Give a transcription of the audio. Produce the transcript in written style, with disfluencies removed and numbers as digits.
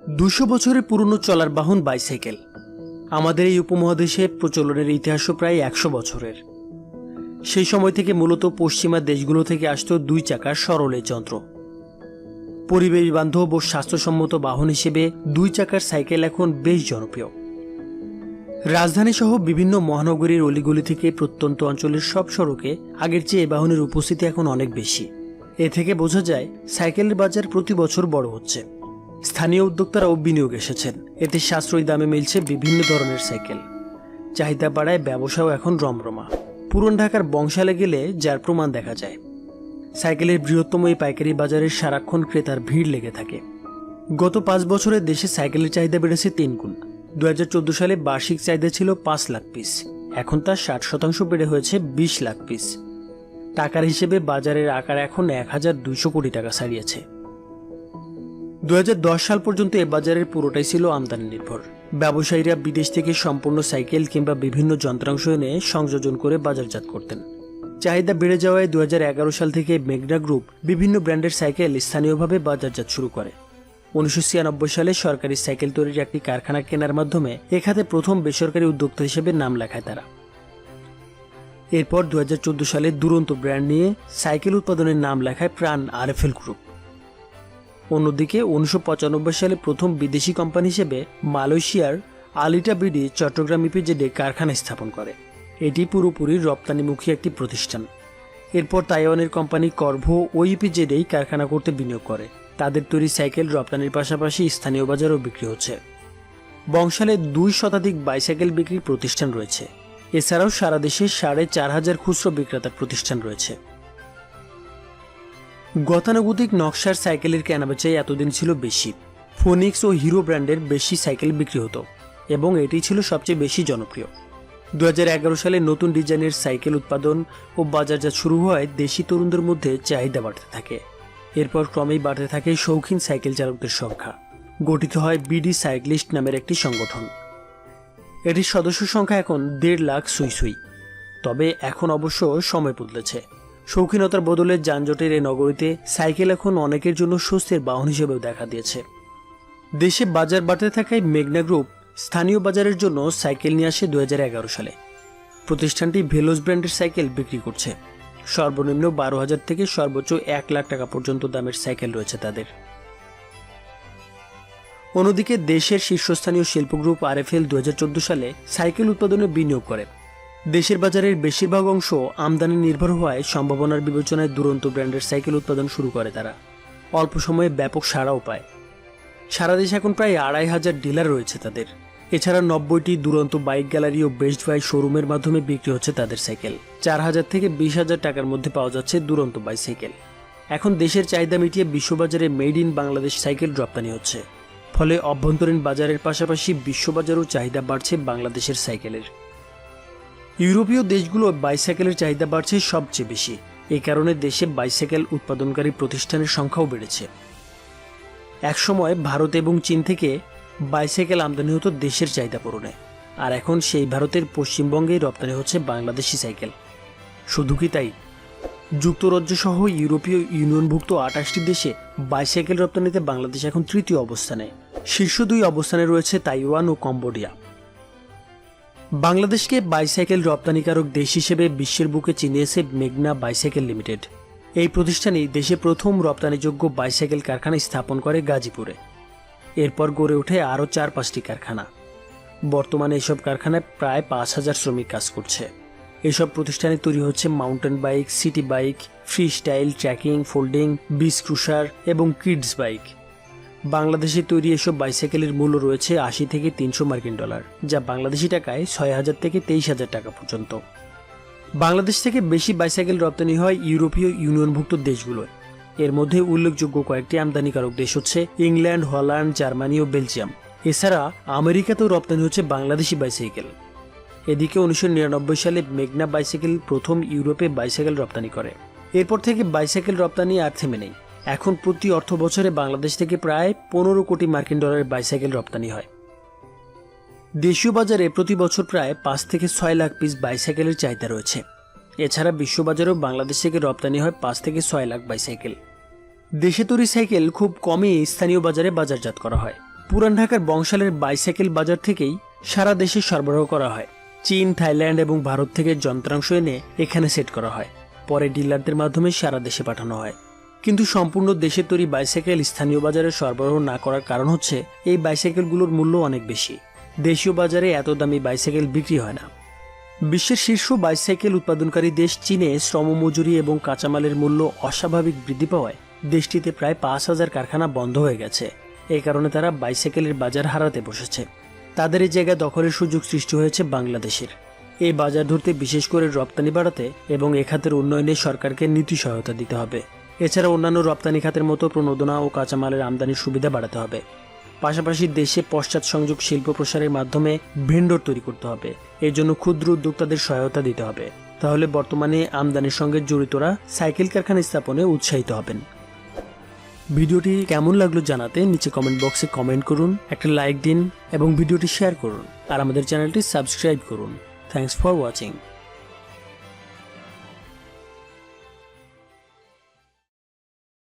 200 বছরের পুরনো চলার বাহন বাইসাইকেল আমাদের এই উপমহাদেশে প্রচলনের ইতিহাসও প্রায় 100 বছরের। সেই সময় থেকে মূলত পশ্চিমা দেশগুলো থেকে আসতো 2 চাকার সরল এই যন্ত্র। পরিবেশ বান্ধব ও স্বাস্থ্যসম্মত বাহন হিসেবে 2 চাকার সাইকেল এখন বেশ জনপ্রিয়। রাজধানী সহ বিভিন্ন মহানগরীর অলিগলি থেকে প্রত্যন্ত অঞ্চলের সব সড়কে আগের চেয়ে এই বাহনের উপস্থিতি এখন অনেক বেশি। এ থেকে বোঝা যায় সাইকেলের বাজার প্রতি বছর বড় হচ্ছে। স্থানীয় উদ্যোক্তারাও বিনিয়োগ এসেছেন, এতে সাশ্রয়ী দামে মিলছে বিভিন্ন ধরনের সাইকেল। চাহিদা বাড়ায় ব্যবসাও এখন রমরমা। পুরান ঢাকার বংশালে গেলে যার প্রমাণ দেখা যায়। সাইকেলের বৃহত্তম এই পাইকারি বাজারে সারাক্ষণ ক্রেতার ভিড় লেগে থাকে। গত 5 বছরে দেশে সাইকেলের চাহিদা বেড়েছে 3 গুণ। 2014 সালে বার্ষিক চাহিদা ছিল 5 লাখ পিস, এখন তা 60% বেড়ে হয়েছে 20 লাখ পিস। টাকার হিসেবে বাজারের আকার এখন 1200 কোটি টাকা ছাড়িয়েছে। 2010 সাল পর্যন্ত এ বাজারের পুরোটাই ছিল আমদানি নির্ভর। ব্যবসায়ীরা বিদেশ থেকে সম্পূর্ণ সাইকেল কিংবা বিভিন্ন যন্ত্রাংশ এনে সংযোজন করে বাজারজাত করতেন। চাহিদা বেড়ে যাওয়ায় 2011 সাল থেকে মেঘনা গ্রুপ বিভিন্ন ব্র্যান্ডের সাইকেল স্থানীয়ভাবে বাজারজাত শুরু করে। 1996 সালে সরকারি সাইকেল তৈরির একটি কারখানা কেনার মাধ্যমে এ খাতে প্রথম বেসরকারি উদ্যোক্তা হিসেবে নাম লেখায় তারা। এরপর 2014 সালে দুরন্ত ব্র্যান্ড নিয়ে সাইকেল উৎপাদনের নাম লেখায় প্রাণ আরএফএল গ্রুপ। অন্যদিকে 1995 সালে প্রথম বিদেশি কোম্পানি হিসেবে মালয়েশিয়ার আলিটা বিডি চট্টগ্রাম ইপিজেডে কারখানা স্থাপন করে। এটি পুরোপুরি রপ্তানিমুখী একটি প্রতিষ্ঠান। এরপর তাইওয়ানের কোম্পানি কর্ভো ও ইপিজেডেই কারখানা করতে বিনিয়োগ করে। তাদের তৈরি সাইকেল রপ্তানির পাশাপাশি স্থানীয় বাজারেও বিক্রি হচ্ছে। বংশালে 2 শতাধিক বাইসাইকেল বিক্রির প্রতিষ্ঠান রয়েছে। এছাড়াও সারা দেশে 4500 খুচরো বিক্রেতার প্রতিষ্ঠান রয়েছে। গতানুগতিক নকশার সাইকেলের কেনাবেচাই এতদিন ছিল বেশি। ফোনিক্স ও হিরো ব্র্যান্ডের বেশি সাইকেল বিক্রি হতো এবং এটি ছিল সবচেয়ে বেশি জনপ্রিয়। 2011 সালে নতুন ডিজাইনের সাইকেল উৎপাদন ও বাজারজাত শুরু হওয়ায় দেশি তরুণদের মধ্যে চাহিদা বাড়তে থাকে। এরপর ক্রমেই বাড়তে থাকে শৌখিন সাইকেল চালকদের সংখ্যা। গঠিত হয় বিডি সাইক্লিস্ট নামের একটি সংগঠন। এটির সদস্য সংখ্যা এখন 1.5 লাখ সুই। তবে এখন অবশ্য সময় বদলেছে। শৌখিনতার বদলে যানজটের এই নগরীতে সাইকেল এখন অনেকের জন্য স্বস্তির বাহন হিসেবেও দেখা দিয়েছে। দেশে বাজার বাড়তে থাকায় মেঘনা গ্রুপ স্থানীয় বাজারের জন্য সাইকেল নিয়ে আসে 2011 সালে। প্রতিষ্ঠানটি ভেলোস ব্র্যান্ডের সাইকেল বিক্রি করছে। সর্বনিম্ন 12,000 থেকে সর্বোচ্চ 1 লাখ টাকা পর্যন্ত দামের সাইকেল রয়েছে তাদের। অন্যদিকে দেশের শীর্ষস্থানীয় শিল্প গ্রুপ আরএফএল 2014 সালে সাইকেল উৎপাদনে বিনিয়োগ করে। দেশের বাজারের বেশিরভাগ অংশ আমদানি নির্ভর হওয়ায় সম্ভাবনার বিবেচনায় দুরন্ত ব্র্যান্ডের সাইকেল উৎপাদন শুরু করে তারা। অল্প সময়ে ব্যাপক সাড়াও পায়। সারা দেশে এখন প্রায় 2,500 ডিলার রয়েছে তাদের। এছাড়া 90টি দুরন্ত বাইক গ্যালারি ও বেস্ট বাই শোরুমের মাধ্যমে বিক্রি হচ্ছে তাদের সাইকেল। 4,000 থেকে 20,000 টাকার মধ্যে পাওয়া যাচ্ছে দুরন্ত বাইসাইকেল। এখন দেশের চাহিদা মিটিয়ে বিশ্ববাজারে মেড ইন বাংলাদেশ সাইকেল রপ্তানি হচ্ছে। ফলে অভ্যন্তরীণ বাজারের পাশাপাশি বিশ্ববাজারেও চাহিদা বাড়ছে বাংলাদেশের সাইকেলের। ইউরোপীয় দেশগুলো বাইসাইকেলের চাহিদা বাড়ছে সবচেয়ে বেশি। এই কারণে দেশে বাইসাইকেল উৎপাদনকারী প্রতিষ্ঠানের সংখ্যাও বেড়েছে। একসময় ভারত এবং চীন থেকে বাইসাইকেল আমদানি হতো দেশের চাহিদা পূরণে, আর এখন সেই ভারতের পশ্চিমবঙ্গেই রপ্তানি হচ্ছে বাংলাদেশি সাইকেল। শুধু কি তাই, যুক্তরাজ্য সহ ইউরোপীয় ইউনিয়নভুক্ত 28টি দেশে বাইসাইকেল রপ্তানিতে বাংলাদেশ এখন 3য় অবস্থানে। শীর্ষ 2 অবস্থানে রয়েছে তাইওয়ান ও কম্বোডিয়া। বাংলাদেশকে বাইসাইকেল রপ্তানিকারক দেশ হিসেবে বিশ্বের বুকে চিনিয়েছে মেঘনা বাইসাইকেল লিমিটেড। এই প্রতিষ্ঠানই দেশে প্রথম রপ্তানিযোগ্য বাইসাইকেল কারখানা স্থাপন করে গাজীপুরে। এরপর গড়ে ওঠে আরও 4-5টি কারখানা। বর্তমানে এসব কারখানায় প্রায় 5,000 শ্রমিক কাজ করছে। এসব প্রতিষ্ঠানে তৈরি হচ্ছে mountain bike, city bike, free style, trekking, folding, beach cruiser এবং কিডস বাইক। বাংলাদেশে তৈরি এসব বাইসাইকেলের মূল্য রয়েছে 80 থেকে 300 মার্কিন ডলার, যা বাংলাদেশি টাকায় 6,000 থেকে 23,000 টাকা পর্যন্ত। বাংলাদেশ থেকে বেশি বাইসাইকেল রপ্তানি হয় ইউরোপীয় ইউনিয়নভুক্ত দেশগুলোয়। এর মধ্যে উল্লেখযোগ্য কয়েকটি আমদানিকারক দেশ হচ্ছে ইংল্যান্ড, হল্যান্ড, জার্মানি ও বেলজিয়াম। এছাড়া আমেরিকাতেও রপ্তানি হচ্ছে বাংলাদেশি বাইসাইকেল। এদিকে 1999 সালে মেঘনা বাইসাইকেল প্রথম ইউরোপে বাইসাইকেল রপ্তানি করে। এরপর থেকে বাইসাইকেল রপ্তানি আর থেমে নেই। এখন প্রতি অর্থ বছরে বাংলাদেশ থেকে প্রায় 15 কোটি মার্কিন ডলারের বাইসাইকেল রপ্তানি হয়। দেশীয় বাজারে প্রতি বছর প্রায় 5 থেকে 6 লাখ পিস বাইসাইকেলের চাহিদা রয়েছে। এছাড়া বিশ্ববাজারেও বাংলাদেশ থেকে রপ্তানি হয় 5 থেকে 6 লাখ বাইসাইকেল। দেশে তৈরি সাইকেল খুব কমই স্থানীয় বাজারে বাজারজাত করা হয়। পুরান ঢাকার বংশালের বাইসাইকেল বাজার থেকেই সারা দেশে সরবরাহ করা হয়। চীন, থাইল্যান্ড এবং ভারত থেকে যন্ত্রাংশ এনে এখানে সেট করা হয়, পরে ডিলারদের মাধ্যমে সারা দেশে পাঠানো হয়। কিন্তু সম্পূর্ণ দেশে তৈরি বাইসাইকেল স্থানীয় বাজারে সরবরাহ না করার কারণ হচ্ছে এই বাইসাইকেলগুলোর মূল্য অনেক বেশি। দেশীয় বাজারে এত দামি বাইসাইকেল বিক্রি হয় না। বিশ্বের শীর্ষ বাইসাইকেল উৎপাদনকারী দেশ চীনে শ্রমমজুরি এবং কাঁচামালের মূল্য অস্বাভাবিক বৃদ্ধি পাওয়ায় দেশটিতে প্রায় 5,000 কারখানা বন্ধ হয়ে গেছে। এই কারণে তারা বাইসাইকেলের বাজার হারাতে বসেছে। তাদের এই জায়গা দখলের সুযোগ সৃষ্টি হয়েছে বাংলাদেশের। এই বাজার ধরতে বিশেষ করে রপ্তানি বাড়াতে এবং এ খাতের উন্নয়নে সরকারকে নীতি সহায়তা দিতে হবে। এছাড়া অন্যান্য রপ্তানি খাতের মতো প্রণোদনা ও কাঁচামালের আমদানির সুবিধা বাড়াতে হবে। পাশাপাশি দেশে পশ্চাৎ সংযোগ শিল্প প্রসারের মাধ্যমে ভেন্ডর তৈরি করতে হবে। এর জন্য ক্ষুদ্র উদ্যোক্তাদের সহায়তা দিতে হবে। তাহলে বর্তমানে আমদানির সঙ্গে জড়িতরা সাইকেল কারখানা স্থাপনে উৎসাহিত হবেন। ভিডিওটি কেমন লাগলো জানাতে নিচে কমেন্ট বক্সে কমেন্ট করুন, একটা লাইক দিন এবং ভিডিওটি শেয়ার করুন আর আমাদের চ্যানেলটি সাবস্ক্রাইব করুন। Thanks for watching.